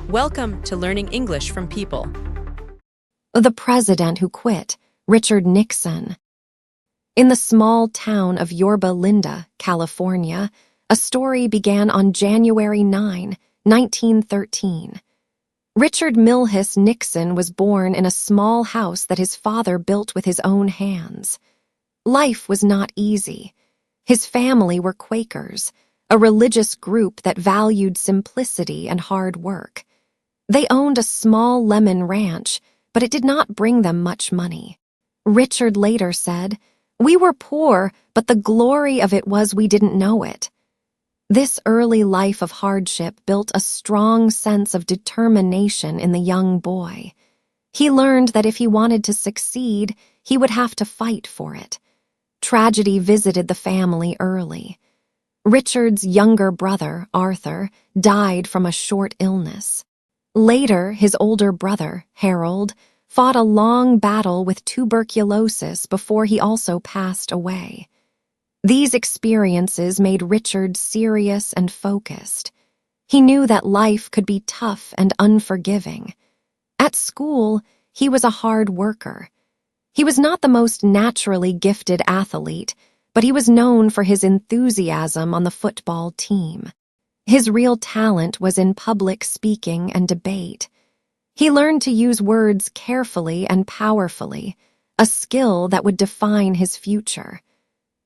Welcome to Learning English from People. The president who quit, Richard Nixon. In the small town of Yorba Linda, California, a story began on January 9, 1913. Richard Milhous Nixon was born in a small house that his father built with his own hands. Life was not easy. His family were Quakers, a religious group that valued simplicity and hard work. They owned a small lemon ranch, but it did not bring them much money. Richard later said, "We were poor, but the glory of it was we didn't know it." This early life of hardship built a strong sense of determination in the young boy. He learned that if he wanted to succeed, he would have to fight for it. Tragedy visited the family early. Richard's younger brother, Arthur, died from a short illness. Later, his older brother, Harold, fought a long battle with tuberculosis before he also passed away. These experiences made Richard serious and focused. He knew that life could be tough and unforgiving. At school, he was a hard worker. He was not the most naturally gifted athlete, but he was known for his enthusiasm on the football team. His real talent was in public speaking and debate. He learned to use words carefully and powerfully, a skill that would define his future.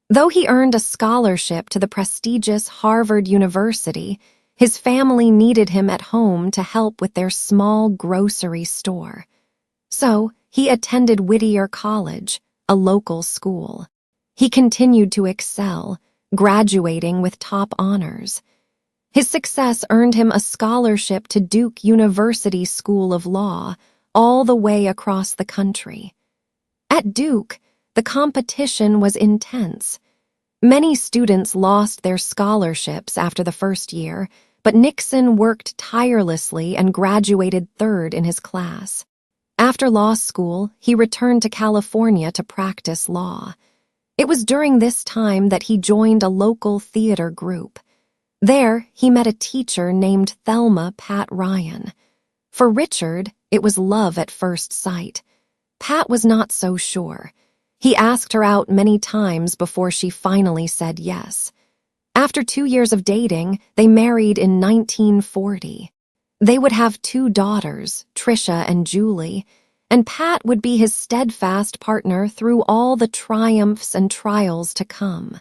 Though he earned a scholarship to the prestigious Harvard University, his family needed him at home to help with their small grocery store. So, he attended Whittier College, a local school. He continued to excel, graduating with top honors. His success earned him a scholarship to Duke University School of Law, all the way across the country. At Duke, the competition was intense. Many students lost their scholarships after the first year, but Nixon worked tirelessly and graduated third in his class. After law school, he returned to California to practice law. It was during this time that he joined a local theater group. There, he met a teacher named Thelma Pat Ryan. For Richard, it was love at first sight. Pat was not so sure. He asked her out many times before she finally said yes. After 2 years of dating, they married in 1940. They would have 2 daughters, Tricia and Julie, and Pat would be his steadfast partner through all the triumphs and trials to come.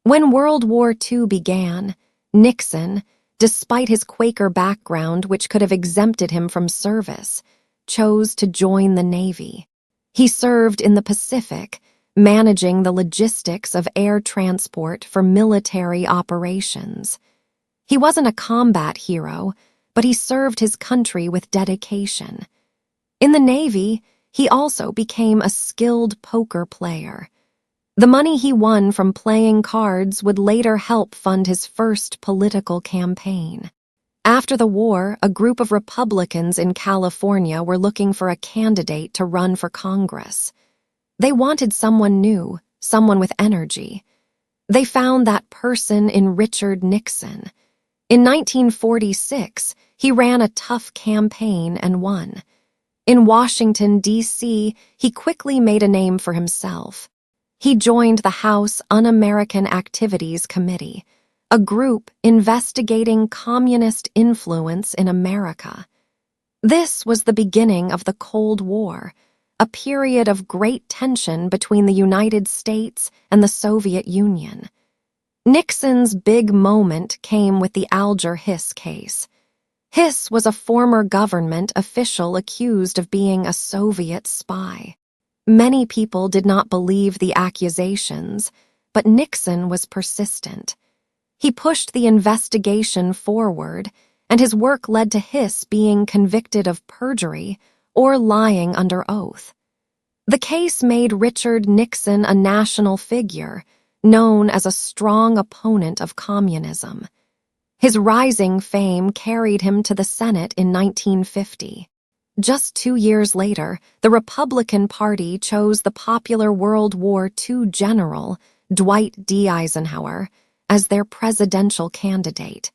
When World War II began, Nixon, despite his Quaker background which could have exempted him from service, chose to join the Navy. He served in the Pacific, managing the logistics of air transport for military operations. He wasn't a combat hero, but he served his country with dedication. In the Navy, he also became a skilled poker player. The money he won from playing cards would later help fund his first political campaign. After the war, a group of Republicans in California were looking for a candidate to run for Congress. They wanted someone new, someone with energy. They found that person in Richard Nixon. In 1946, he ran a tough campaign and won. In Washington, D.C., he quickly made a name for himself. He joined the House Un-American Activities Committee, a group investigating communist influence in America. This was the beginning of the Cold War, a period of great tension between the United States and the Soviet Union. Nixon's big moment came with the Alger Hiss case. Hiss was a former government official accused of being a Soviet spy. Many people did not believe the accusations, but Nixon was persistent. He pushed the investigation forward, and his work led to Hiss being convicted of perjury or lying under oath. The case made Richard Nixon a national figure, known as a strong opponent of communism. His rising fame carried him to the Senate in 1950. Just 2 years later, the Republican Party chose the popular World War II general, Dwight D. Eisenhower, as their presidential candidate.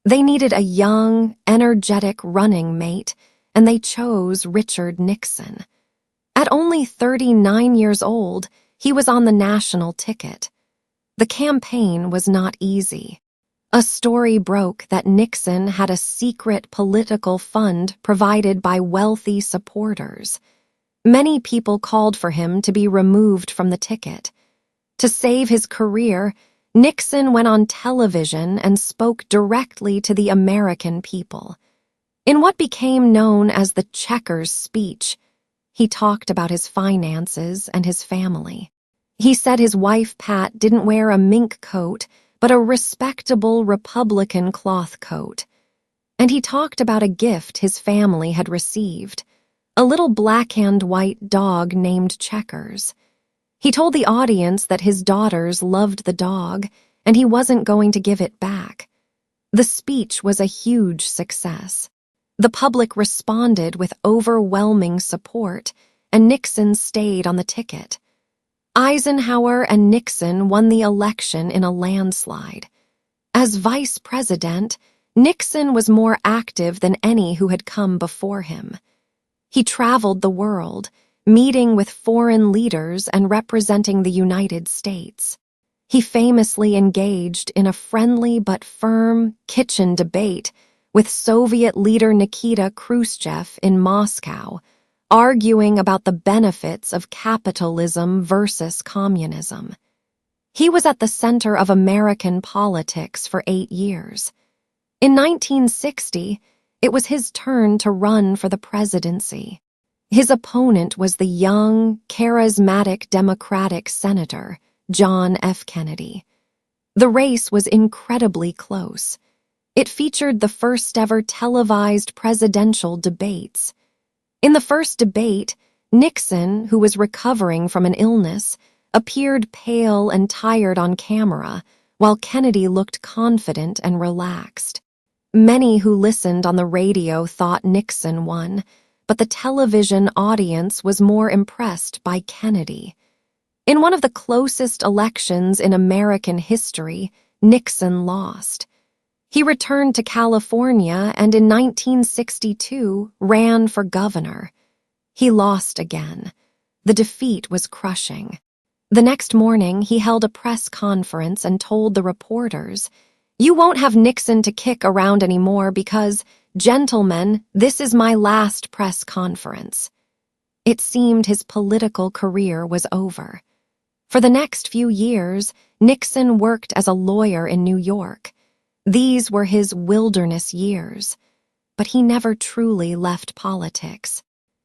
They needed a young, energetic running mate, and they chose Richard Nixon. At only 39 years old, he was on the national ticket. The campaign was not easy. A story broke that Nixon had a secret political fund provided by wealthy supporters. Many people called for him to be removed from the ticket. To save his career, Nixon went on television and spoke directly to the American people. In what became known as the Checkers speech, he talked about his finances and his family. He said his wife, Pat, didn't wear a mink coat, but a respectable Republican cloth coat. And he talked about a gift his family had received, a little black-and-white dog named Checkers. He told the audience that his daughters loved the dog, and he wasn't going to give it back. The speech was a huge success. The public responded with overwhelming support, and Nixon stayed on the ticket. Eisenhower and Nixon won the election in a landslide. As vice president, Nixon was more active than any who had come before him. He traveled the world, meeting with foreign leaders and representing the United States. He famously engaged in a friendly but firm kitchen debate with Soviet leader Nikita Khrushchev in Moscow, arguing about the benefits of capitalism versus communism. He was at the center of American politics for 8 years. In 1960, it was his turn to run for the presidency. His opponent was the young, charismatic Democratic Senator, John F. Kennedy. The race was incredibly close. It featured the first-ever televised presidential debates. In the first debate, Nixon, who was recovering from an illness, appeared pale and tired on camera, while Kennedy looked confident and relaxed. Many who listened on the radio thought Nixon won, but the television audience was more impressed by Kennedy. In one of the closest elections in American history, Nixon lost. He returned to California and in 1962 ran for governor. He lost again. The defeat was crushing. The next morning, he held a press conference and told the reporters, "You won't have Nixon to kick around anymore because, gentlemen, this is my last press conference." It seemed his political career was over. For the next few years, Nixon worked as a lawyer in New York. These were his wilderness years, but he never truly left politics.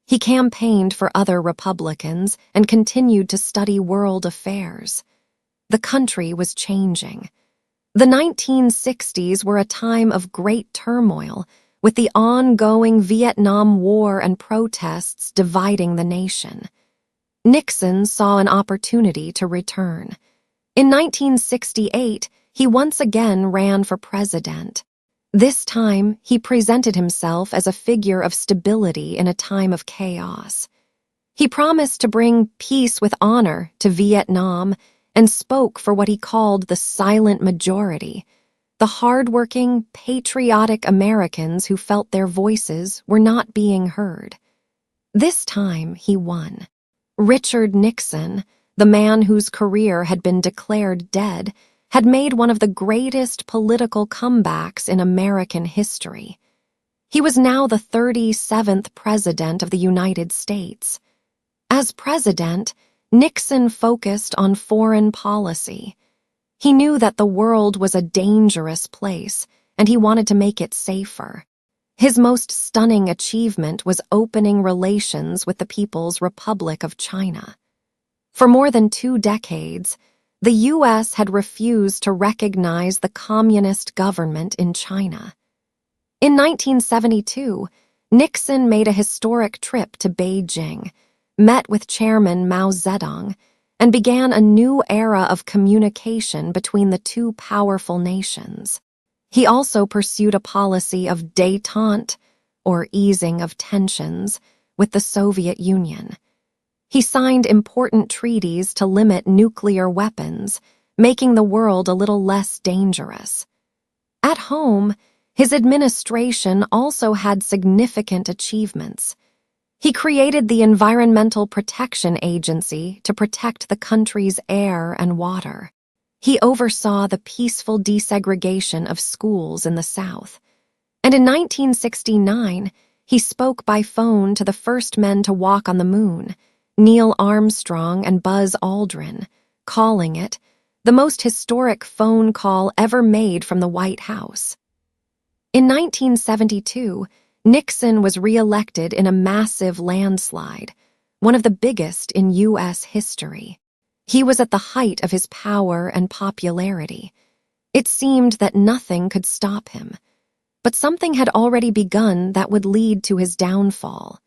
He campaigned for other Republicans and continued to study world affairs. The country was changing. The 1960s were a time of great turmoil, with the ongoing Vietnam War and protests dividing the nation. Nixon saw an opportunity to return. In 1968, he once again ran for president. This time, he presented himself as a figure of stability in a time of chaos. He promised to bring peace with honor to Vietnam and spoke for what he called the silent majority, the hardworking, patriotic Americans who felt their voices were not being heard. This time, he won. Richard Nixon, the man whose career had been declared dead, had made one of the greatest political comebacks in American history. He was now the 37th President of the United States. As president, Nixon focused on foreign policy. He knew that the world was a dangerous place, and he wanted to make it safer. His most stunning achievement was opening relations with the People's Republic of China. For more than 2 decades, the U.S. had refused to recognize the communist government in China. In 1972, Nixon made a historic trip to Beijing, met with Chairman Mao Zedong, and began a new era of communication between the two powerful nations. He also pursued a policy of détente, or easing of tensions, with the Soviet Union. He signed important treaties to limit nuclear weapons, making the world a little less dangerous. At home, His administration also had significant achievements. He created the Environmental Protection Agency to protect the country's air and water. He oversaw the peaceful desegregation of schools in the South. And in 1969, he spoke by phone to the first men to walk on the moon, Neil Armstrong and Buzz Aldrin, calling it the most historic phone call ever made from the White House. In 1972, Nixon was re-elected in a massive landslide, one of the biggest in U.S. history. He was at the height of his power and popularity. It seemed that nothing could stop him. But something had already begun that would lead to his downfall.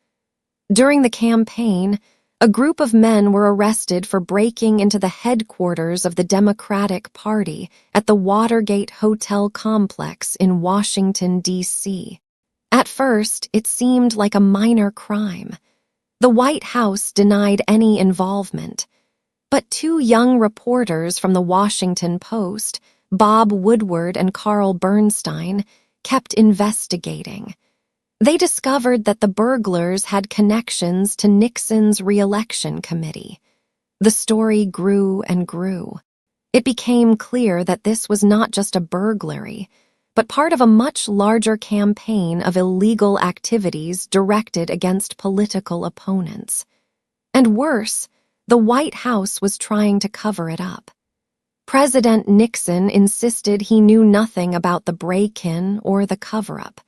During the campaign, a group of men were arrested for breaking into the headquarters of the Democratic Party at the Watergate hotel complex in Washington, D.C. At first, it seemed like a minor crime. The White House denied any involvement. But two young reporters from the Washington Post, Bob Woodward and Carl Bernstein, kept investigating. They discovered that the burglars had connections to Nixon's re-election committee. The story grew and grew. It became clear that this was not just a burglary, but part of a much larger campaign of illegal activities directed against political opponents. And worse, the White House was trying to cover it up. President Nixon insisted he knew nothing about the break-in or the cover-up.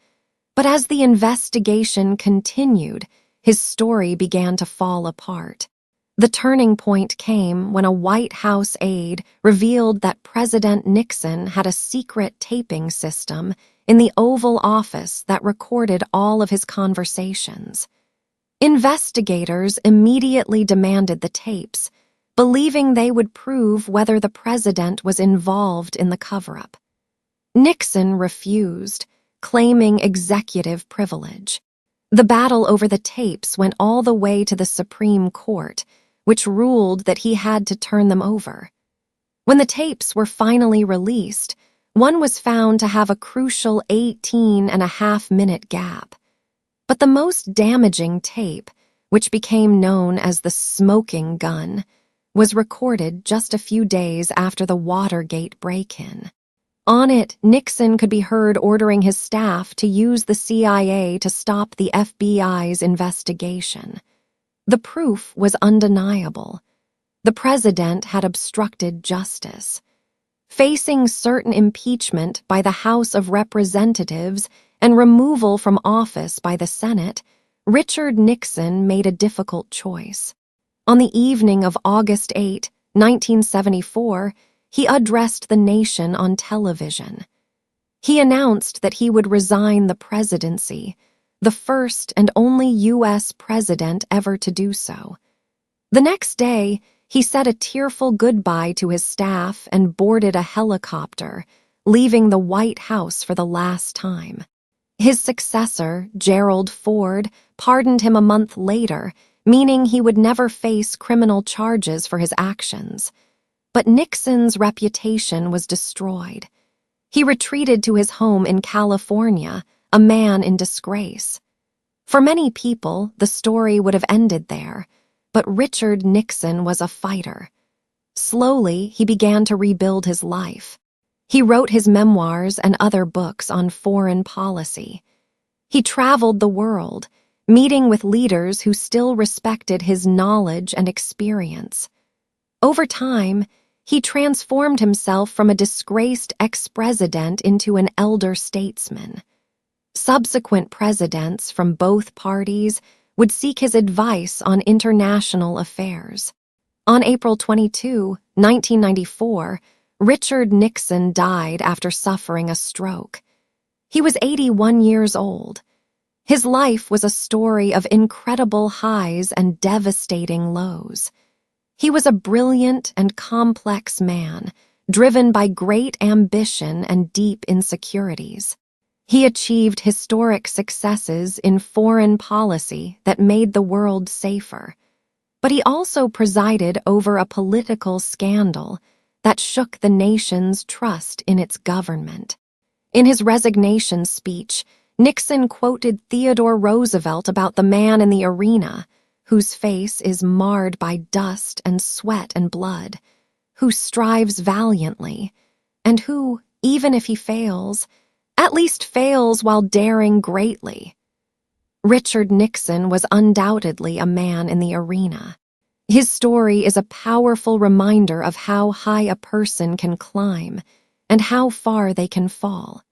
But as the investigation continued, his story began to fall apart. The turning point came when a White House aide revealed that President Nixon had a secret taping system in the Oval Office that recorded all of his conversations. Investigators immediately demanded the tapes, believing they would prove whether the president was involved in the cover-up. Nixon refused, claiming executive privilege. The battle over the tapes went all the way to the Supreme Court, which ruled that he had to turn them over. When the tapes were finally released, one was found to have a crucial 18.5-minute gap. But the most damaging tape, which became known as the smoking gun, was recorded just a few days after the Watergate break-in. On it, Nixon could be heard ordering his staff to use the CIA to stop the FBI's investigation. The proof was undeniable. The president had obstructed justice. Facing certain impeachment by the House of Representatives and removal from office by the Senate, Richard Nixon made a difficult choice. On the evening of August 8, 1974, he addressed the nation on television. He announced that he would resign the presidency, the first and only U.S. president ever to do so. The next day, he said a tearful goodbye to his staff and boarded a helicopter, leaving the White House for the last time. His successor, Gerald Ford, pardoned him a month later, meaning he would never face criminal charges for his actions. But Nixon's reputation was destroyed. He retreated to his home in California, a man in disgrace. For many people, the story would have ended there, but Richard Nixon was a fighter. Slowly, he began to rebuild his life. He wrote his memoirs and other books on foreign policy. He traveled the world, meeting with leaders who still respected his knowledge and experience. Over time, he transformed himself from a disgraced ex-president into an elder statesman. Subsequent presidents from both parties would seek his advice on international affairs. On April 22, 1994, Richard Nixon died after suffering a stroke. He was 81 years old. His life was a story of incredible highs and devastating lows. He was a brilliant and complex man, driven by great ambition and deep insecurities. He achieved historic successes in foreign policy that made the world safer. But he also presided over a political scandal that shook the nation's trust in its government. In his resignation speech, Nixon quoted Theodore Roosevelt about the man in the arena, whose face is marred by dust and sweat and blood, who strives valiantly, and who, even if he fails, at least fails while daring greatly. Richard Nixon was undoubtedly a man in the arena. His story is a powerful reminder of how high a person can climb and how far they can fall.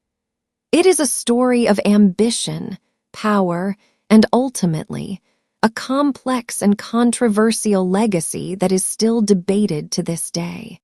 It is a story of ambition, power, and ultimately, a complex and controversial legacy that is still debated to this day.